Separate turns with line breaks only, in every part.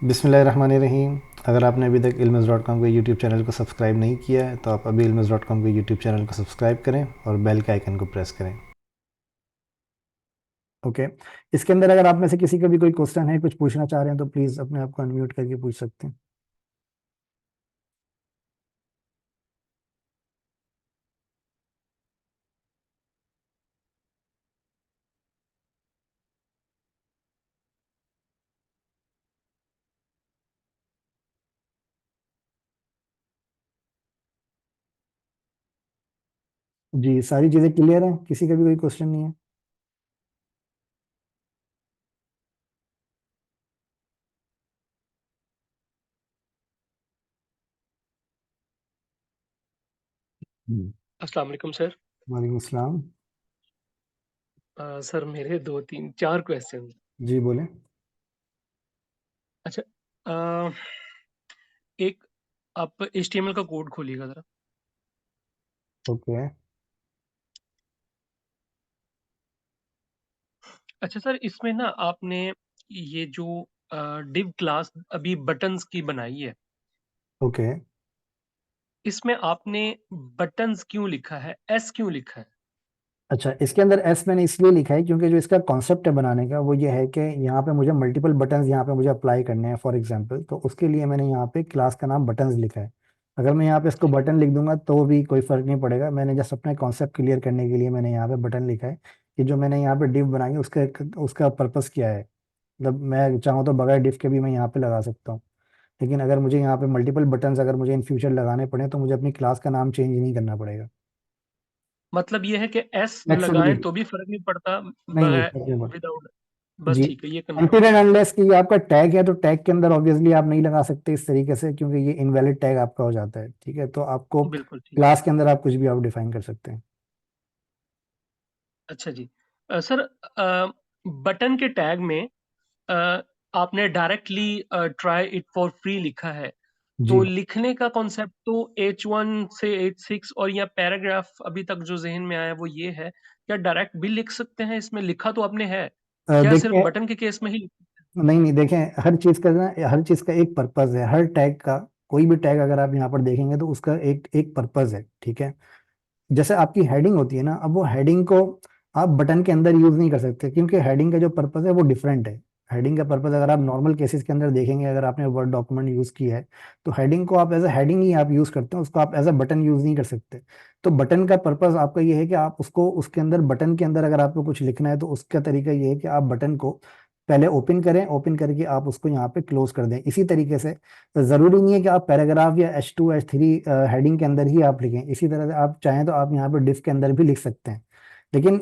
बिस्मिल्लाहिर्रहमानिर्रहीम। अगर आपने अभी तक ilms.com के यूट्यूब चैनल को सब्सक्राइब नहीं किया है तो आप अभी ilms.com के यूट्यूब चैनल को सब्सक्राइब करें और बेल के आइकन को प्रेस करें। ओके। इसके अंदर अगर आप में से किसी का भी कोई क्वेश्चन है, कुछ पूछना चाह रहे हैं तो प्लीज़ अपने आप को अनम्यूट करके पूछ सकते हैं। जी, सारी चीज़ें क्लियर हैं, किसी का भी कोई क्वेश्चन नहीं है?
अस्सलाम वालेकुम सर।
वालेकुम अस्सलाम।
सर मेरे 2 3 4 क्वेश्चन।
जी बोलें।
अच्छा, अ, एक आप एचटीएमएल का कोड खोलिएगा ज़रा।
ओके।
अच्छा सर, इसमें ना आपने ये जो डिव क्लास अभी बटन्स की बनाई है,
ओके।
इसमें आपने बटन्स क्यों लिखा है? एस क्यों लिखा है?
अच्छा, इसके अंदर एस मैंने इसलिए लिखा है क्योंकि जो इसका कॉन्सेप्ट है बनाने का वो ये है कि यहाँ पे मुझे मल्टीपल बटन्स यहाँ पे मुझे अप्लाई करने हैं फॉर एग्जांपल, तो उसके लिए मैंने यहाँ पे क्लास का नाम बटन्स लिखा है। अगर मैं यहाँ पे इसको
ठीक है।
बटन लिख दूंगा तो भी कोई फर्क नहीं पड़ेगा, मैंने जस्ट अपना कॉन्सेप्ट क्लियर करने के लिए मैंने यहाँ पे बटन लिखा है कि जो मैंने यहाँ पे डिव बनाई है उसका उसका पर्पस क्या है। मतलब मैं चाहूँ तो बगैर डिव के भी मैं यहाँ पे लगा सकता हूँ, लेकिन अगर मुझे यहाँ पे मल्टीपल बटन्स अगर मुझे इन फ्यूचर लगाने पड़े तो मुझे अपनी क्लास का नाम चेंज नहीं करना पड़ेगा।
मतलब ये है कि एस लगाएँ
फ्लेक्सिबिलिटी।
तो भी फ़र्क नहीं पड़ता
नहीं नहीं,
बगैर विदाउट। बस
जी।
ठीक है, ये
अनटिल
कन्फर्म
एंड
करना था।
अनलेस कि ये आपका टैग है तो टैग के अंदर ऑब्वियसली आप नहीं लगा सकते इस तरीके से, क्योंकि ये इनवैलिड टैग आपका हो जाता है। ठीक है, तो आपको
बिल्कुल ठीक है।
क्लास के अंदर आप कुछ भी आप डिफाइन कर सकते हैं।
अच्छा जी। सर, बटन के टैग में अ, आपने directly try it for free लिखा है, तो
जी।
लिखने का कॉन्सेप्ट तो H1 से H6 और या पैराग्राफ अभी तक जो ज़हन में आया वो ये है, क्या डायरेक्ट भी लिख सकते हैं इसमें? लिखा तो आपने है, क्या सिर्फ़
देखिए,
बटन के केस में ही लिख सकते हैं?
नहीं नहीं, देखें, हर चीज़ का ना, हर चीज़ का एक पर्पज़ है। हर टैग का, कोई भी टैग अगर आप यहाँ पर देखेंगे तो उसका एक एक पर्पज़ है। ठीक है। जैसे आपकी हेडिंग होती है ना, अब वो हेडिंग को आप बटन के अंदर यूज नहीं कर सकते क्योंकि हेडिंग का जो पर्पस है वो डिफरेंट है। हेडिंग का पर्पस अगर आप नॉर्मल केसेस के अंदर देखेंगे, अगर आपने वर्ड डॉक्यूमेंट यूज किया है तो हेडिंग को आप एज अ हेडिंग ही आप यूज करते हैं, उसको आप एज अ बटन यूज नहीं कर सकते। तो बटन का पर्पस आपका ये है कि आप उसको उसके अंदर, बटन के अंदर अगर आपको कुछ लिखना है तो उसका तरीका ये है कि आप बटन को पहले ओपन करें, ओपन करके आप उसको यहाँ पे क्लोज कर दें इसी तरीके से। तो जरूरी नहीं है कि आप पैराग्राफ या H2 H3 हेडिंग के अंदर ही आप लिखें, इसी तरह से आप चाहें तो आप यहाँ पे डिफ के अंदर भी लिख सकते हैं। लेकिन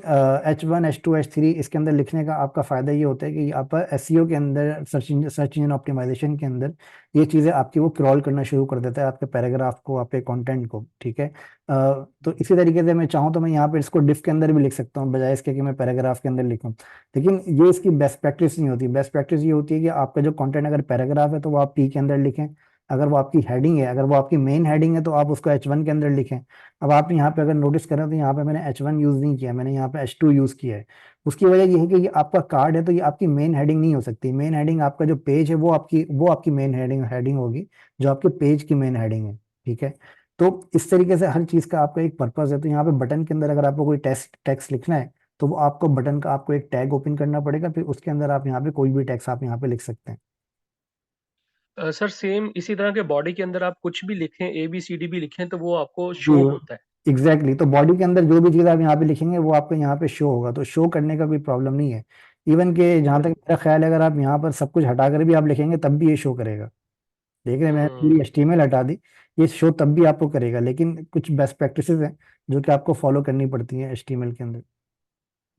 H1 H2 H3 इसके अंदर लिखने का आपका फायदा ये होता है कि आप एसईओ के अंदर, सर्च इंजन ऑप्टिमाइजेशन के अंदर ये चीज़ें आपकी वो क्रॉल करना शुरू कर देता है आपके पैराग्राफ को, आपके कंटेंट को। ठीक है। तो इसी तरीके से मैं चाहूँ तो मैं यहाँ पे इसको डिफ के अंदर भी लिख सकता हूँ बजाय इसके कि मैं पैराग्राफ के अंदर लिखूँ। लेकिन ये इसकी बेस्ट प्रैक्टिस नहीं होती। बेस्ट प्रैक्टिस ये होती है कि आपका जो कंटेंट अगर पैराग्राफ है तो वो आप पी के अंदर लिखें, अगर वो आपकी हेडिंग है, अगर वो आपकी मेन हेडिंग है तो आप उसको H1 के अंदर लिखें। अब आप यहाँ पे अगर नोटिस करें तो यहाँ पे मैंने H1 यूज नहीं किया, मैंने यहाँ पे H2 यूज किया है। उसकी वजह ये है कि ये आपका कार्ड है तो ये आपकी मेन हेडिंग नहीं हो सकती। मेन हेडिंग आपका जो पेज है वो आपकी मेन हेडिंग हेडिंग होगी, जो आपके पेज की मेन हेडिंग है। ठीक है। तो इस तरीके से हर चीज का आपका एक पर्पज है। तो यहाँ पे बटन के अंदर अगर आपको कोई टेक्स्ट टेक्स्ट लिखना है तो वो आपको बटन का आपको एक टैग ओपन करना पड़ेगा, फिर उसके अंदर आप यहाँ पे कोई भी टेक्स्ट आप यहाँ पे लिख सकते हैं।
सर सेम इसी तरह के बॉडी के अंदर आप कुछ भी लिखें, एबीसीडी भी लिखें तो वो आपको
जी,
शो होता है।
एग्जैक्टली। तो बॉडी के अंदर जो भी चीज़ आप यहाँ पे लिखेंगे वो आपको यहाँ पे शो होगा, तो शो करने का कोई प्रॉब्लम नहीं है। इवन के जहाँ तक
बिल्कुल।
मेरा ख्याल है, अगर आप यहाँ पर सब कुछ हटा कर भी आप लिखेंगे तब भी ये शो करेगा। देख रहे हैं, मैंने पूरी
हुँ,
HTML हटा दी, ये शो तब भी आपको करेगा। लेकिन कुछ बेस्ट प्रैक्टिसेस हैं जो कि आपको फॉलो करनी पड़ती हैं HTML के अंदर।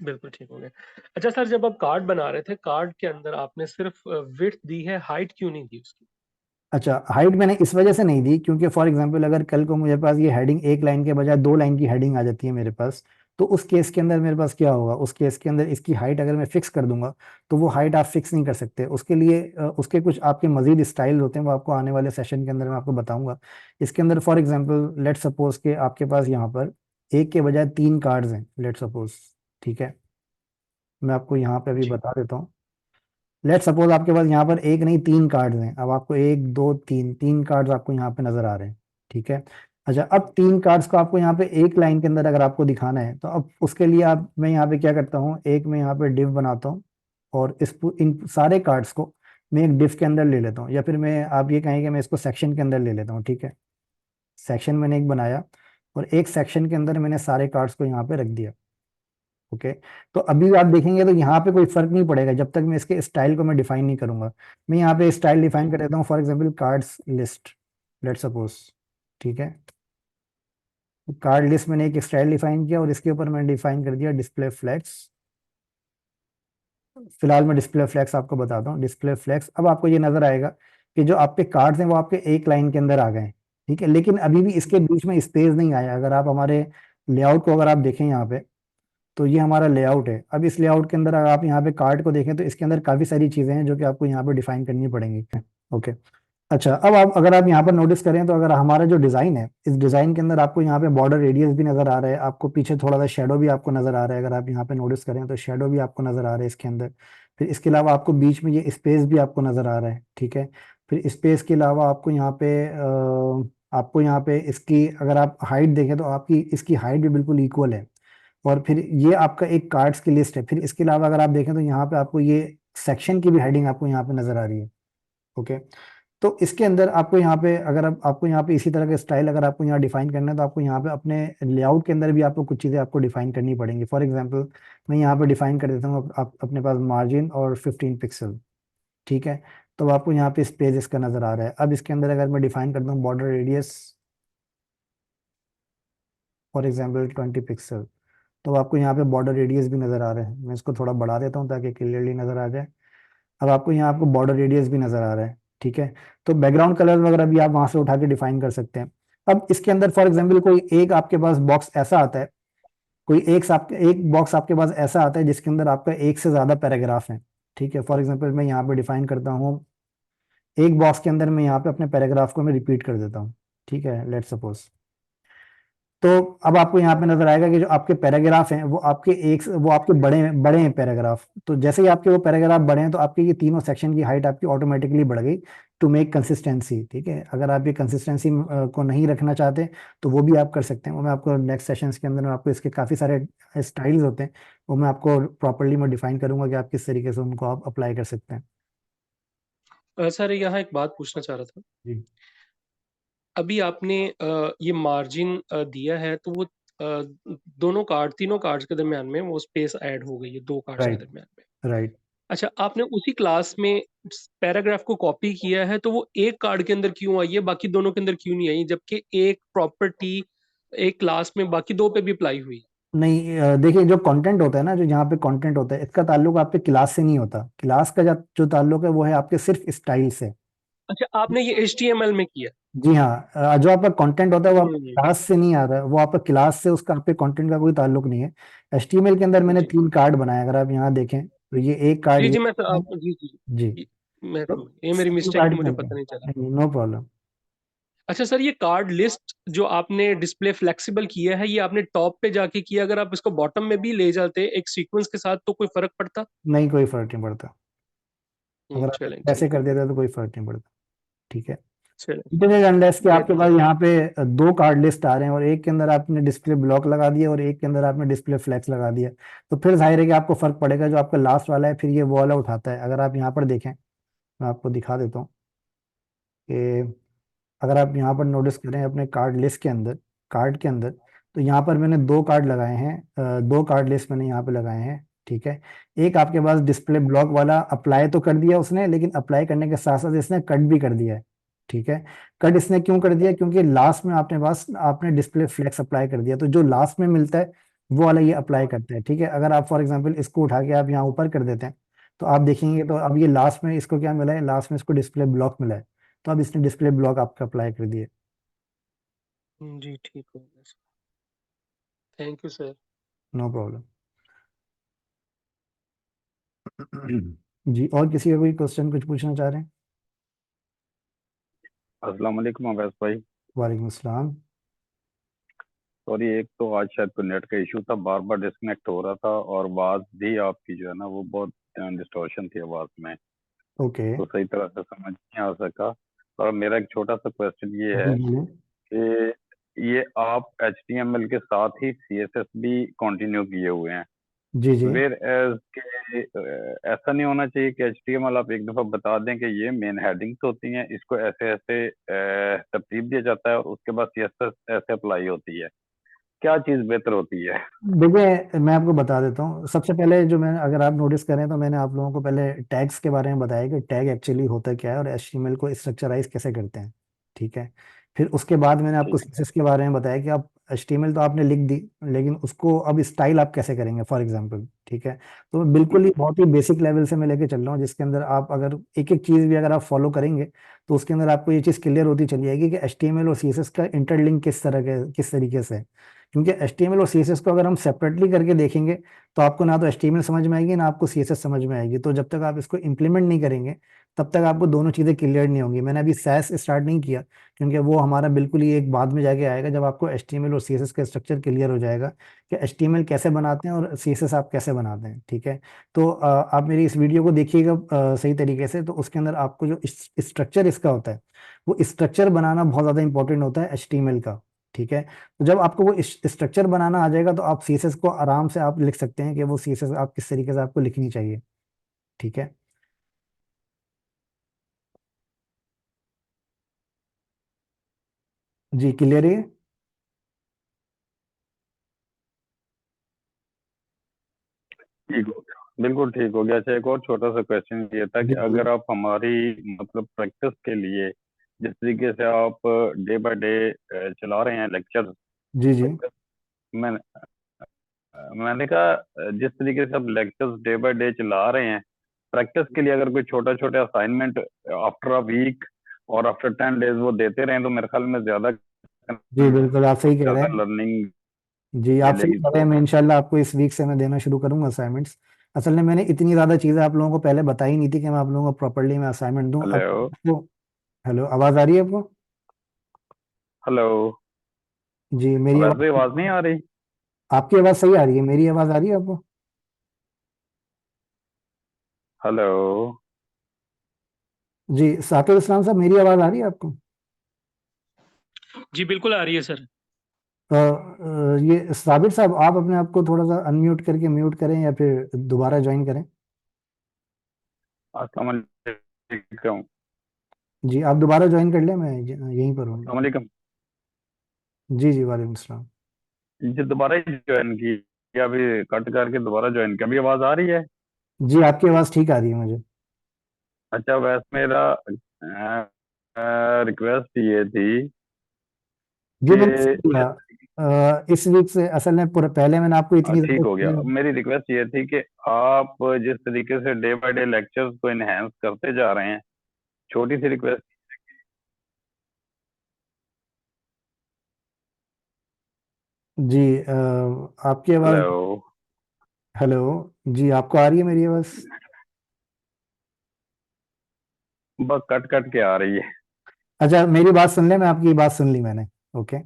बिल्कुल ठीक हो गया। अच्छा सर, जब आप कार्ड बना रहे थे, कार्ड के अंदर आपने सिर्फ़ विड्थ दी है, हाइट क्यों नहीं दी उसकी?
अच्छा, हाइट मैंने इस वजह से नहीं दी क्योंकि फॉर एग्जांपल अगर कल को मुझे पास ये हेडिंग एक लाइन के बजाय दो लाइन की हेडिंग आ जाती है मेरे पास, तो उस केस के अंदर मेरे पास क्या होगा, उस केस के अंदर इसकी हाइट अगर मैं फिक्स कर दूंगा तो वो हाइट आप फिक्स नहीं कर सकते। उसके लिए उसके कुछ आपके मजीद स्टाइल होते हैं, वो आपको आने वाले सेशन के अंदर मैं आपको बताऊंगा। इसके अंदर फॉर एग्जाम्पल लेट सपोज के आपके पास यहाँ पर एक के बजाय तीन कार्ड्स हैं, लेट सपोज। ठीक है, मैं आपको यहाँ पे अभी
जी।
बता देता हूँ। लेट सपोज आपके पास यहाँ पर एक नहीं 3 कार्ड्स हैं, अब आपको एक दो तीन, 3 कार्ड्स आपको यहाँ पे नजर आ रहे हैं, ठीक है। अच्छा, अब 3 कार्ड्स को आपको यहाँ पे एक लाइन के अंदर अगर आपको दिखाना है, तो अब उसके लिए आप, मैं यहाँ पे क्या करता हूँ, एक मैं यहाँ पे डिव बनाता हूँ, और इन सारे कार्ड्स को मैं एक डिव के अंदर ले लेता हूँ, या फिर मैं, आप ये कहेंगे मैं इसको सेक्शन के अंदर ले लेता हूँ, ठीक है। सेक्शन मैंने एक बनाया, और एक सेक्शन के अंदर मैंने सारे कार्ड्स को यहाँ पे रख दिया, ओके। तो अभी आप देखेंगे तो यहाँ पे कोई फर्क नहीं पड़ेगा जब तक मैं इसके स्टाइल को मैं डिफाइन नहीं करूंगा। मैं यहाँ पे स्टाइल डिफाइन कर देता हूँ, for example cards list, let suppose, ठीक है। कार्ड लिस्ट मैंने एक स्टाइल डिफाइन किया, और इसके ऊपर मैंने डिफाइन कर दिया डिस्प्ले फ्लैग्स। फिलहाल मैं डिस्प्ले फ्लैग्स आपको बताता हूँ, डिस्प्ले फ्लैग्स। अब आपको ये नजर आएगा कि जो आपके कार्ड्स हैं वो आपके एक लाइन के अंदर आ गए हैं, ठीक है, लेकिन अभी भी इसके बीच में स्पेस नहीं आया। अगर आप हमारे लेआउट को अगर आप देखें यहाँ पे, तो ये हमारा लेआउट है। अब इस लेआउट के अंदर अगर आप यहाँ पे कार्ड को देखें, तो इसके अंदर काफी सारी चीजें हैं जो कि आपको यहाँ पे डिफाइन करनी पड़ेंगी, ओके। अच्छा, अब आप अगर आप यहाँ पर नोटिस करें, तो अगर हमारा जो डिजाइन है, इस डिजाइन के अंदर आपको यहाँ पे बॉर्डर रेडियस भी नजर आ रहा है, आपको पीछे थोड़ा सा शेडो भी आपको नजर आ रहा है। अगर आप यहाँ पे नोटिस करें तो शेडो भी आपको नजर आ रहा है इसके अंदर। फिर इसके अलावा आपको बीच में ये स्पेस भी आपको नजर आ रहा है, ठीक है। फिर स्पेस के अलावा आपको यहाँ पे इसकी अगर आप हाइट देखें, तो आपकी इसकी हाइट भी बिल्कुल इक्वल है। और फिर ये आपका एक कार्ड्स की लिस्ट है। फिर इसके अलावा अगर आप देखें, तो यहाँ पे आपको ये सेक्शन की भी हेडिंग आपको यहाँ पे नजर आ रही है, ओके। तो इसके अंदर आपको यहाँ पे, अगर आपको यहाँ पे इसी तरह के स्टाइल अगर आपको यहाँ डिफाइन करना है, तो आपको यहाँ पे अपने लेआउट के अंदर भी आपको कुछ चीज़ें आपको डिफाइन करनी पड़ेंगी। फॉर एग्जांपल, मैं यहाँ पे डिफाइन कर देता हूँ आप अपने पास मार्जिन और 15 पिक्सल, ठीक है। तो आपको यहाँ पे स्पेस इसका नजर आ रहा है। अब इसके अंदर अगर मैं डिफाइन करता हूँ border radius, for example 20 pixel, तो आपको यहाँ पे बॉर्डर रेडियस भी नजर आ रहा है। मैं इसको थोड़ा बढ़ा देता हूँ ताकि क्लियरली नजर आ जाए। अब आपको यहाँ आपको बॉर्डर रेडियस भी नजर आ रहा है, ठीक है। तो बैकग्राउंड कलर वगैरह भी आप वहां से उठा के डिफाइन कर सकते हैं। अब इसके अंदर फॉर एग्जांपल कोई एक आपके पास बॉक्स ऐसा आता है, कोई एक बॉक्स आपके पास ऐसा आता है जिसके अंदर आपका एक से ज्यादा पैराग्राफ है, ठीक है। फॉर एग्जांपल मैं यहाँ पे डिफाइन करता हूँ, एक बॉक्स के अंदर मैं यहाँ पे अपने पैराग्राफ को मैं रिपीट कर देता हूँ, ठीक है, लेट सपोज। तो अब आपको यहाँ पे नजर आएगा कि जो आपके पैराग्राफ हैं वो आपके बड़े बड़े हैं पैराग्राफ। तो जैसे ही आपके वो पैराग्राफ बड़े हैं, तो आपके ये तीनों सेक्शन की हाइट आपकी ऑटोमेटिकली बढ़ गई, टू मेक कंसिस्टेंसी, ठीक है। अगर आप ये कंसिस्टेंसी को नहीं रखना चाहते, तो वो भी आप कर सकते हैं। वो मैं आपको नेक्स्ट सेशंस के अंदर, मैं आपको इसके काफी सारे स्टाइल्स होते हैं, वो मैं आपको प्रॉपरली मैं डिफाइन करूंगा कि आप किस तरीके से उनको आप अप्लाई कर सकते हैं।
सर यहाँ एक बात पूछना चाह रहा था।
जी,
अभी आपने ये मार्जिन दिया है, तो वो तीनों कार्ड्स के दरमियान में वो स्पेस ऐड हो गई है, दो कार्ड्स के
राइट,
दरमियान में।
राइट।
अच्छा, आपने उसी क्लास में पैराग्राफ को कॉपी किया है, तो वो एक कार्ड के अंदर क्यों आई है, बाकी दोनों के अंदर क्यों नहीं आई, जबकि एक प्रॉपर्टी एक क्लास में बाकी दो पे भी अप्लाई हुई है?
नहीं, देखिए, जो कंटेंट होता है ना, जो यहाँ पे कंटेंट होता है, इसका ताल्लुक आपके क्लास से नहीं होता। क्लास का जो ताल्लुक है वो है आपके सिर्फ स्टाइल से।
अच्छा, आपने ये HTML में किया?
जी हाँ, जो आपका कंटेंट होता है वो आपका
हम्म।
क्लास से नहीं आ रहा है, वो आपका क्लास से, उसका आपके कंटेंट का कोई ताल्लुक नहीं है। एचटीएमएल के अंदर मैंने
जी
3 कार्ड बनाए, अगर आप यहाँ देखें, तो ये एक कार्ड
जी
ये
जी, मैं
है।
आप जी जी
जी,
जी, मैं
तो
समझ गया। ये मेरी
तीन
मिस्टेक थी,
कार्ड
मुझे
बनते
पता
हैं,
नहीं चला।
नहीं, नो प्रॉब्लम।
अच्छा सर, ये कार्ड लिस्ट जो आपने डिस्प्ले फ्लेक्सिबल किया है, ये आपने टॉप पे जाके किया, अगर आप इसको बॉटम में भी ले जाते एक सीक्वेंस के साथ, तो कोई फर्क पड़ता?
नहीं, कोई फर्क नहीं पड़ता। अगर आप
चलें,
ऐसे
ठीक
कर
है।
देते तो कोई फर्क नहीं पड़ता, ठीक है।
चलें,
इतने अनलेस कि आपके
बेहतर है।
पास यहाँ पे 2 कार्ड लिस्ट आ रहे हैं, और एक के अंदर आपने डिस्प्ले ब्लॉक लगा दिया, और एक के अंदर आपने डिस्प्ले फ्लेक्स लगा दिया, तो फिर जाहिर है कि आपको फर्क पड़ेगा। जो आपका लास्ट वाला है, फिर ये वो वाला उठाता है। अगर आप यहाँ पर देखें, मैं आपको दिखा देता हूँ कि अगर आप यहाँ पर नोटिस करें अपने कार्ड लिस्ट के अंदर, कार्ड के अंदर, तो यहाँ पर मैंने 2 कार्ड लगाए हैं, 2 कार्ड लिस्ट मैंने यहाँ पे लगाए हैं, ठीक है। एक आपके पास डिस्प्ले ब्लॉक वाला अप्लाई तो कर दिया उसने, लेकिन अप्लाई करने के साथ साथ इसने कट भी कर दिया है, ठीक है। कट इसने क्यों कर दिया? क्योंकि लास्ट में आपने डिस्प्ले फ्लेक्स अप्लाई कर दिया, तो जो लास्ट में मिलता है वो वाला ये अप्लाई करता है, ठीक है। अगर आप फॉर एग्जाम्पल इसको उठा के आप यहाँ ऊपर कर देते हैं, तो आप देखेंगे, तो अब ये लास्ट में इसको क्या मिला है, लास्ट में इसको डिस्प्ले ब्लॉक मिला है। तो अब इसने डिस्प्ले ब्लॉक आपका अप्लाई कर दिए।
जी ठीक हो गया sir. Thank you sir.
No problem. जी, और किसी का कोई क्वेश्चन कुछ पूछना चाह रहे हैं?
अस्सलाम वालेकुम अवैस भाई।
वालेकुम अस्सलाम।
सॉरी, एक तो आज शायद कोई नेट का इशू था, बार बार डिस्कनेक्ट हो रहा था, और आवाज भी आपकी जो है ना वो बहुत डिस्टॉर्शन थी आवाज में।
ओके।
तो सही तरह से समझ नहीं आ सका। और मेरा एक छोटा सा क्वेश्चन ये
जी
है
बोलिए।
कि ये आप HTML के साथ ही CSS भी कंटिन्यू किए हुए हैं,
जी जी।
वेर एज के ऐसा नहीं होना चाहिए कि HTML आप एक दफा बता दें कि ये मेन हेडिंग्स होती हैं, इसको ऐसे ऐसे तरतीब दिया जाता है और उसके बाद CSS ऐसे अप्लाई होती है, क्या चीज़ बेहतर होती है?
देखिए मैं आपको बता देता हूँ। सबसे पहले जो मैंने, अगर आप नोटिस करें तो मैंने आप लोगों को पहले टैग्स के बारे में बताया कि टैग एक्चुअली होता क्या है और एचटीएमएल को स्ट्रक्चराइज कैसे करते हैं। ठीक है। फिर उसके बाद मैंने आपको
ठीक है।
सीएसएस के बारे में बताया कि आप एचटीएमएल तो आपने लिख दी, लेकिन उसको अब स्टाइल आप कैसे करेंगे फॉर एग्जांपल। ठीक है। तो बिल्कुल ही बहुत ही बेसिक लेवल से मैं लेके चल रहा हूँ, जिसके अंदर आप अगर एक एक चीज भी अगर आप फॉलो करेंगे तो उसके अंदर आपको ये चीज क्लियर होती चली जाएगी कि एचटीएमएल और सीएसएस का इंटरलिंक किस तरह के, किस तरीके से है। क्योंकि HTML और CSS को अगर हम सेपरेटली करके देखेंगे तो आपको ना तो HTML समझ में आएगी ना आपको CSS समझ में आएगी। तो जब तक आप इसको इम्प्लीमेंट नहीं करेंगे तब तक आपको दोनों चीज़ें क्लियर नहीं होंगी। मैंने अभी सैस स्टार्ट नहीं किया क्योंकि वो हमारा बिल्कुल ही एक बाद में जाके आएगा, जब आपको HTML और CSS का स्ट्रक्चर क्लियर हो जाएगा कि HTML कैसे बनाते हैं और CSS आप कैसे बनाते हैं। ठीक है। तो आप मेरी इस वीडियो को देखिएगा सही तरीके से, तो उसके अंदर आपको जो स्ट्रक्चर इसका होता है वो स्ट्रक्चर बनाना बहुत ज़्यादा इंपॉर्टेंट होता है HTML का। ठीक है। तो जब आपको वो स्ट्रक्चर बनाना आ जाएगा तो आप सीएसएस को आराम से आप लिख सकते हैं कि वो सीएसएस आप किस तरीके से आपको लिखनी चाहिए। ठीक है। जी क्लियर है।
ठीक हो गया, बिल्कुल ठीक हो गया। अच्छा, एक और छोटा सा क्वेश्चन ये था कि
जी
अगर आप हमारी मतलब प्रैक्टिस के लिए जिस तरीके से आप डे बाय डे चला रहे हैं लेक्चर,
जी जी।
मैं मैंने कहा जिस तरीके से आप लेक्चर्स डे बाय डे चला रहे हैं, प्रैक्टिस के लिए अगर कोई छोटा छोटा असाइनमेंट आफ्टर अ वीक और आफ्टर 10 डेज वो देते रहें तो मेरे ख्याल में ज्यादा
जी बिल्कुल आप सही कह रहे
ज्यादा
हैं।
लर्निंग
जी आप सही
मिलेगी
कह रहे
तो।
हैं। मैं इंशाल्लाह आपको इस वीक से मैं देना शुरू करूंगा असाइनमेंट्स। असल में मैंने इतनी ज़्यादा चीज़ें आप लोगों को पहले बताई नहीं थी कि मैं आप लोगों को प्रॉपरली मैं असाइनमेंट दूं। अब
हेलो।
आपको, हेलो आवाज़ आ रही है आपको?
हेलो।
जी मेरी
वैसे
आवाज़,
आवाज नहीं आ रही?
आपकी आवाज़ सही आ रही है, मेरी आवाज़ आ रही है आपको?
हेलो।
जी साकिब इस्लाम साहब, मेरी आवाज़ आ रही है आपको?
जी बिल्कुल आ रही है सर।
ये साबिर साहब, आप अपने आप को थोड़ा सा अनम्यूट करके म्यूट करें या फिर दोबारा ज्वाइन करें।
अस्सलाम वालेकुम।
जी आप दोबारा ज्वाइन कर लें, मैं यहीं पर हूँ।
अस्सलाम वालेकुम।
जी जी वालेकुम सलाम।
जी दोबारा ही ज्वाइन की या अभी कट करके दोबारा ज्वाइन किया? अभी आवाज आ रही है?
जी आपकी आवाज़ ठीक आ रही है मुझे।
अच्छा, वैसे मेरा रिक्वेस्ट ये थी
जी मैंने सुन
कि
लिया। इस वीक से असल में पहले मैंने आपको इतनी
ठीक
ज़्यादा
हो गया। अब मेरी रिक्वेस्ट ये थी कि आप जिस तरीके से डे बाय डे लेक्चर्स को इनहेंस करते जा रहे हैं, छोटी सी रिक्वेस्ट।
जी आपकी आवाज़,
हेलो।
हेलो। जी आपको आ रही है मेरी आवाज़?
बस कट कट के आ रही है।
अच्छा मेरी बात सुन ले, मैं आपकी बात सुन ली मैंने। ओके।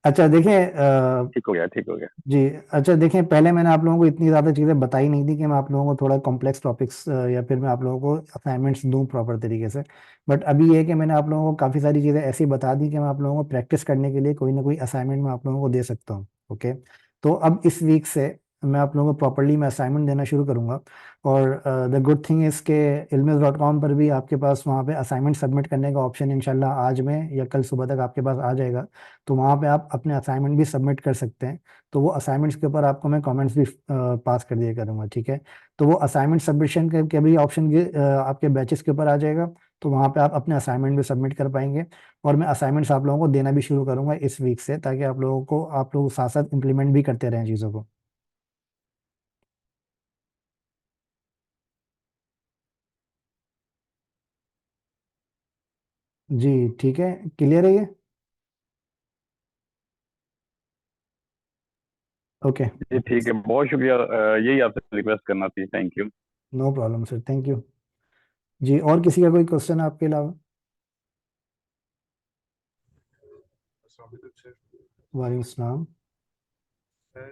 अच्छा देखें,
ठीक हो गया, ठीक हो गया।
जी अच्छा देखें, पहले मैंने आप लोगों को इतनी ज़्यादा चीज़ें बताई नहीं थी कि मैं आप लोगों को थोड़ा कॉम्प्लेक्स टॉपिक्स या फिर मैं आप लोगों को असाइनमेंट्स दूं प्रॉपर तरीके से। बट अभी ये है कि मैंने आप लोगों को काफ़ी सारी चीज़ें ऐसी बता दी कि मैं आप लोगों को प्रैक्टिस करने के लिए कोई ना कोई असाइनमेंट मैं आप लोगों को दे सकता हूँ। ओके। तो अब इस वीक से मैं आप लोगों को प्रॉपरली मैं असाइनमेंट देना शुरू करूँगा। और द गुड थिंग इज़ के ilmiz.com पर भी आपके पास वहाँ पे असाइनमेंट सबमिट करने का ऑप्शन इंशाल्लाह आज में या कल सुबह तक आपके पास आ जाएगा। तो वहाँ पे आप अपने असाइनमेंट भी सबमिट कर सकते हैं। तो वो असाइनमेंट्स के ऊपर आपको मैं कमेंट्स भी पास कर दिया करूँगा। ठीक है। तो वो असाइनमेंट सबमिशन के भी ऑप्शन आपके बैचेस के ऊपर आ जाएगा। तो वहाँ पे आप अपने असाइनमेंट भी सबमिट कर पाएंगे। और मैं असाइनमेंट्स आप लोगों को देना भी शुरू करूँगा इस वीक से, ताकि आप लोग साथ साथ इम्प्लीमेंट भी करते रहें चीज़ों को। जी ठीक है। क्लियर है ये? ओके।
जी ठीक है, बहुत शुक्रिया। यही आपसे रिक्वेस्ट करना थी। Thank you.
No problem sir, thank you. जी और किसी का कोई क्वेश्चन है आपके अलावा?
अस्सलाम वालेकुम सर।
वालेकुम सलाम।
सर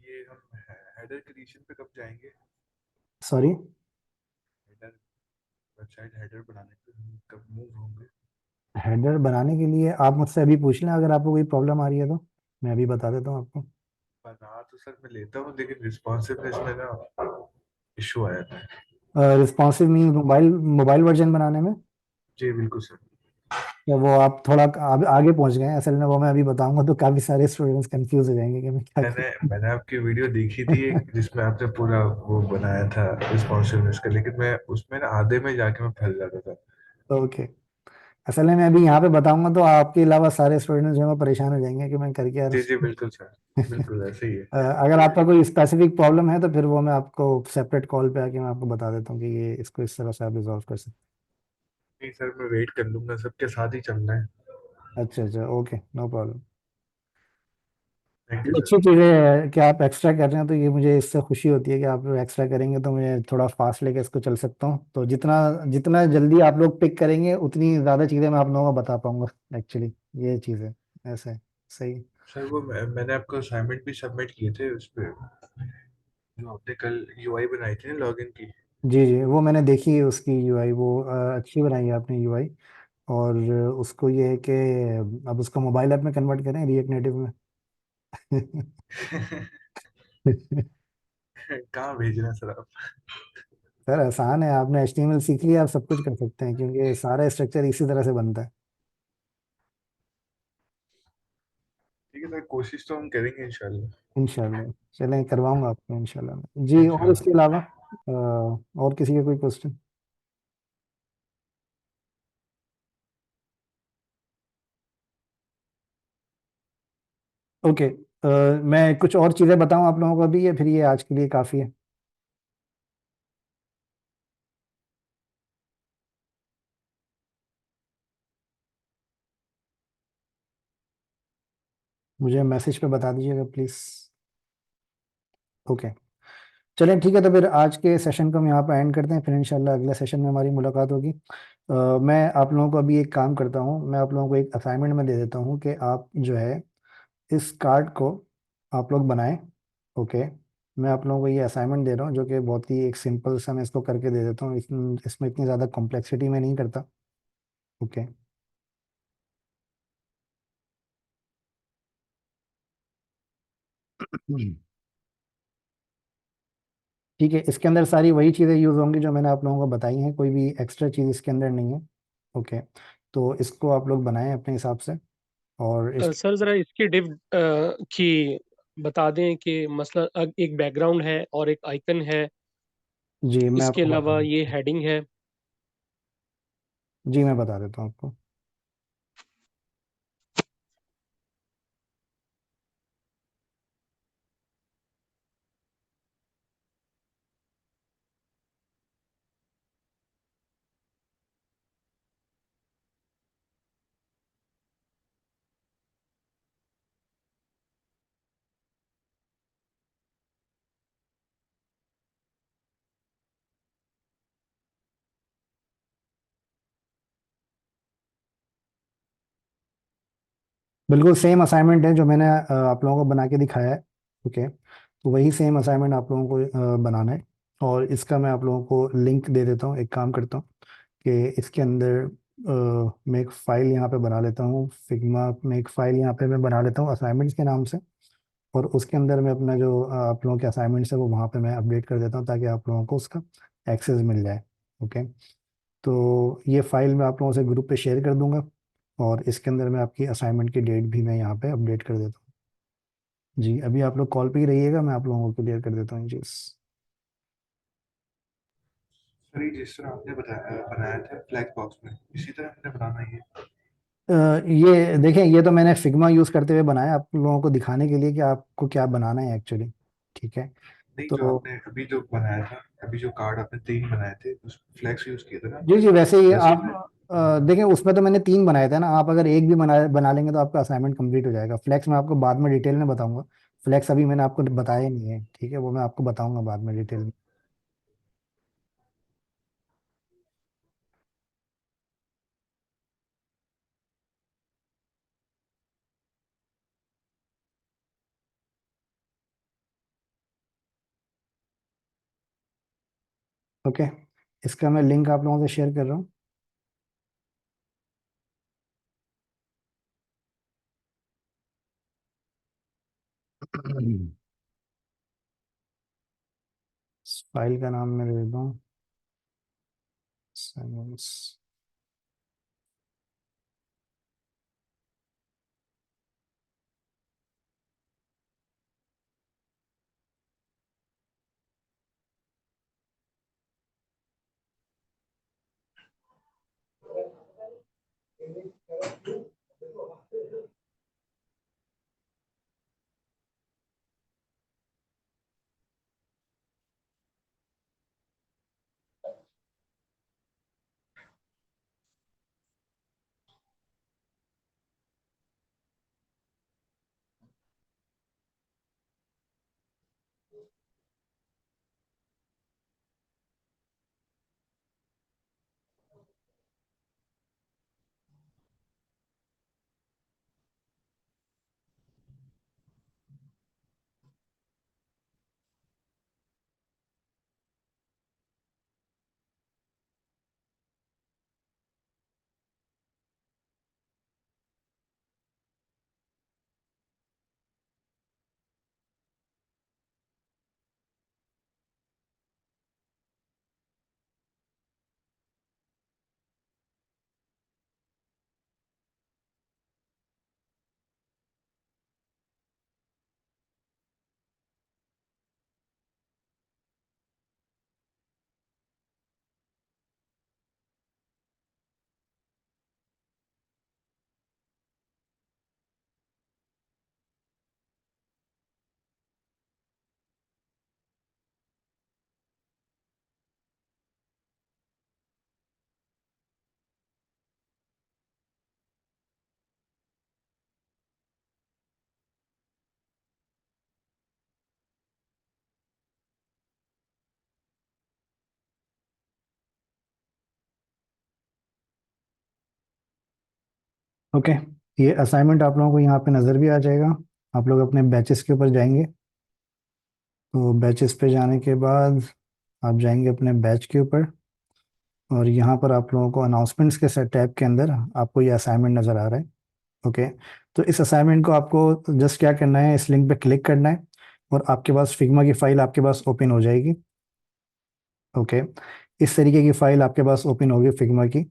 ये हम हेडर क्रिएशन पे कब जाएंगे?
सॉरी।
हेडर वेबसाइट हेडर बनाने पे हम कब मूव होंगे?
हेडर बनाने के लिए आप मुझसे अभी पूछ लें, अगर आपको कोई प्रॉब्लम आ रही है तो मैं अभी बता देता हूँ आपको।
बना तो सर मैं लेता हूँ, लेकिन रिस्पॉन्सिवनेस में ना इशू आया था।
Responsive mean mobile mobile version बनाने में,
जी बिल्कुल सर।
या वो आप थोड़ा आगे पहुंच गए हैं असल में, वो मैं अभी बताऊंगा तो काफी सारे स्टूडेंट्स कंफ्यूज हो जाएंगे कि मैं क्या
मैंने
कर।
मैंने आपकी वीडियो देखी थी एक, जिसमें आपने पूरा वो बनाया था रिस्पॉन्सिवनेस का, लेकिन मैं उसमें ना आधे में जाके मैं फंस जाता था।
ओके, असल में मैं अभी यहाँ पे बताऊंगा तो आपके अलावा सारे स्टूडेंट्स जो है वो परेशान हो जाएंगे कि मैं कर क्या
जी जी
रहा
बिल्कुल सर,
हूँ।
बिल्कुल ऐसे ही है।
अगर आपका कोई स्पेसिफिक प्रॉब्लम है तो फिर वो मैं आपको सेपरेट कॉल पे आके मैं आपको बता देता हूँ कि ये इसको इस तरह से आप रिजॉल्व कर सकते
नहीं सर, मैं वेट कर लूंगा, सबके साथ ही चलना है।
हैं। अच्छा अच्छा, ओके, नो प्रॉब्लम।
थैंक
ये
यू सर।
अच्छी चीज़ है कि आप एक्स्ट्रा कर रहे हैं, तो ये मुझे इससे खुशी होती है कि आप एक्स्ट्रा करेंगे तो मैं थोड़ा फास्ट लेके इसको चल सकता हूँ। तो जितना जितना जल्दी आप लोग पिक करेंगे उतनी ज़्यादा चीज़ें मैं आप लोगों को बता पाऊंगा एक्चुअली। ये चीज़ है, ऐसा है। सही।
सर वो मैंने आपको असाइनमेंट भी सबमिट किए थे उस पे, जो आपने कल यूआई बनाई थी ना लॉगिन की।
जी जी, वो मैंने देखी है उसकी यूआई, वो अच्छी बनाई है आपने यूआई। और उसको ये है कि अब उसको मोबाइल ऐप में कन्वर्ट करें, रिएक्ट नेटिव में।
कहाँ भेज रहे हैं सर आप?
सर आसान है, आपने एचटीएमएल सीख लिया, आप सब कुछ कर सकते हैं क्योंकि सारा स्ट्रक्चर इसी तरह से बनता है।
ठीक है सर, कोशिश तो हम करेंगे इंशाल्लाह।
इंशाल्लाह, चलें करवाऊंगा आपको इंशाल्लाह जी। और
इंशाल्लाह।
इसके अलावा और किसी का कोई क्वेश्चन? ओके, मैं कुछ और चीज़ें बताऊं आप लोगों को अभी, या फिर ये आज के लिए काफ़ी है? मुझे मैसेज पे बता दीजिएगा प्लीज़। ओके, चलें ठीक है, तो फिर आज के सेशन को हम यहाँ पर एंड करते हैं, फिर इंशाल्लाह अगले सेशन में हमारी मुलाकात होगी। मैं आप लोगों को अभी एक काम करता हूँ, मैं आप लोगों को एक असाइनमेंट में दे देता हूँ कि आप जो है इस कार्ड को आप लोग बनाएं। ओके, मैं आप लोगों को ये असाइनमेंट दे रहा हूँ जो कि बहुत ही एक सिंपल सा, मैं इसको करके दे देता हूँ, इसमें इतनी ज़्यादा कॉम्प्लेक्सिटी में नहीं करता। ओके। ठीक है, इसके अंदर सारी वही चीज़ें यूज़ होंगी जो मैंने आप लोगों को बताई हैं, कोई भी एक्स्ट्रा चीज़ इसके अंदर नहीं है। ओके, तो इसको आप लोग बनाएं अपने हिसाब से। और इस
सर जरा इसकी डिव की बता दें कि मसला एक बैकग्राउंड है और एक आइकन है,
जी मैं
इसके
आपको बता
अलावा
दूँ,
ये हेडिंग है।
जी मैं बता देता हूँ आपको। बिल्कुल सेम असाइनमेंट है जो मैंने आप लोगों को बना के दिखाया है। ओके, तो वही सेम असाइनमेंट आप लोगों को बनाना है। और इसका मैं आप लोगों को लिंक दे देता हूँ, एक काम करता हूँ कि इसके अंदर मैं एक फ़ाइल यहाँ पे बना लेता हूँ, फिग्मा में एक फ़ाइल यहाँ पे मैं बना लेता हूँ असाइनमेंट्स के नाम से। और उसके अंदर मैं अपना जो आप लोगों के असाइनमेंट्स है वो वहाँ पे मैं अपडेट कर देता हूँ ताकि आप लोगों को उसका एक्सेस मिल जाए। ओके, तो ये फाइल मैं आप लोगों से ग्रुप पे शेयर कर दूंगा, और इसके अंदर मैं आपकी असाइनमेंट की डेट भी मैं यहाँ पे अपडेट कर देता हूँ। जी अभी आप लोग कॉल पे ही रहिएगा, मैं आप लोगों को क्लियर कर देता हूँ जी।
सर ये जिस तरह आपने बताया बनाया था फ्लैग बॉक्स में, इसी तरह हमने बनाना है ये?
ये देखें, ये तो मैंने फिग्मा यूज़ करते हुए बनाया आप लोगों को दिखाने के लिए कि आपको क्या बनाना है एक्चुअली। ठीक है,
नहीं, जो
तो
आपने अभी जो बनाया था, अभी जो कार्ड आपने 3 बनाए थे उस फ्लैग्स यूज किए थे ना
जी
आपने?
जी, वैसे ही
वैसे ही
आप
मैं
देखें, उसमें तो मैंने 3 बनाए थे ना, आप अगर एक भी बना लेंगे तो आपका असाइनमेंट कंप्लीट हो जाएगा। फ्लैक्स मैं आपको बाद में डिटेल में बताऊंगा। फ्लैक्स अभी मैंने आपको बताया नहीं है, ठीक है, वो मैं आपको बताऊंगा बाद में डिटेल में। ओके, इसका मैं लिंक आप लोगों से शेयर कर रहा हूँ। इस फाइल का नाम मैं दे देता हूँ Simon's। ओके, ये असाइनमेंट आप लोगों को यहाँ पे नज़र भी आ जाएगा। आप लोग अपने बैचेस के ऊपर जाएंगे, तो बैचेस पे जाने के बाद आप जाएंगे अपने बैच के ऊपर, और यहाँ पर आप लोगों को अनाउंसमेंट्स के सेट टैब के अंदर आपको ये असाइनमेंट नज़र आ रहा है। ओके, तो इस असाइनमेंट को आपको जस्ट क्या करना है, इस लिंक पे क्लिक करना है और आपके पास फिग्मा की फ़ाइल आपके पास ओपन हो जाएगी। ओके, इस तरीके की फ़ाइल आपके पास ओपन होगी फिग्मा की,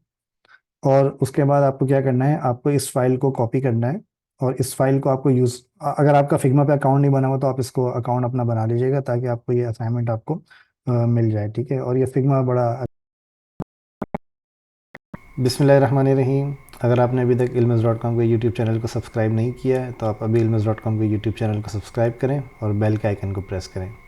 और उसके बाद आपको क्या करना है, आपको इस फाइल को कॉपी करना है और इस फाइल को आपको यूज़, अगर आपका फिग्मा पे अकाउंट नहीं बना हुआ तो आप इसको अकाउंट अपना बना लीजिएगा, ताकि आपको ये असाइनमेंट आपको मिल जाए। ठीक है, और ये फिग्मा बड़ा। बिस्मिल्लाहिर्रहमानिर्रहीम। अगर आपने अभी तक ilmiz.com के यूट्यूब चैनल को सब्सक्राइब नहीं किया है तो आप अभी ilmiz.com के यूट्यूब चैनल को सब्सक्राइब करें और बेल के आइकन को प्रेस करें।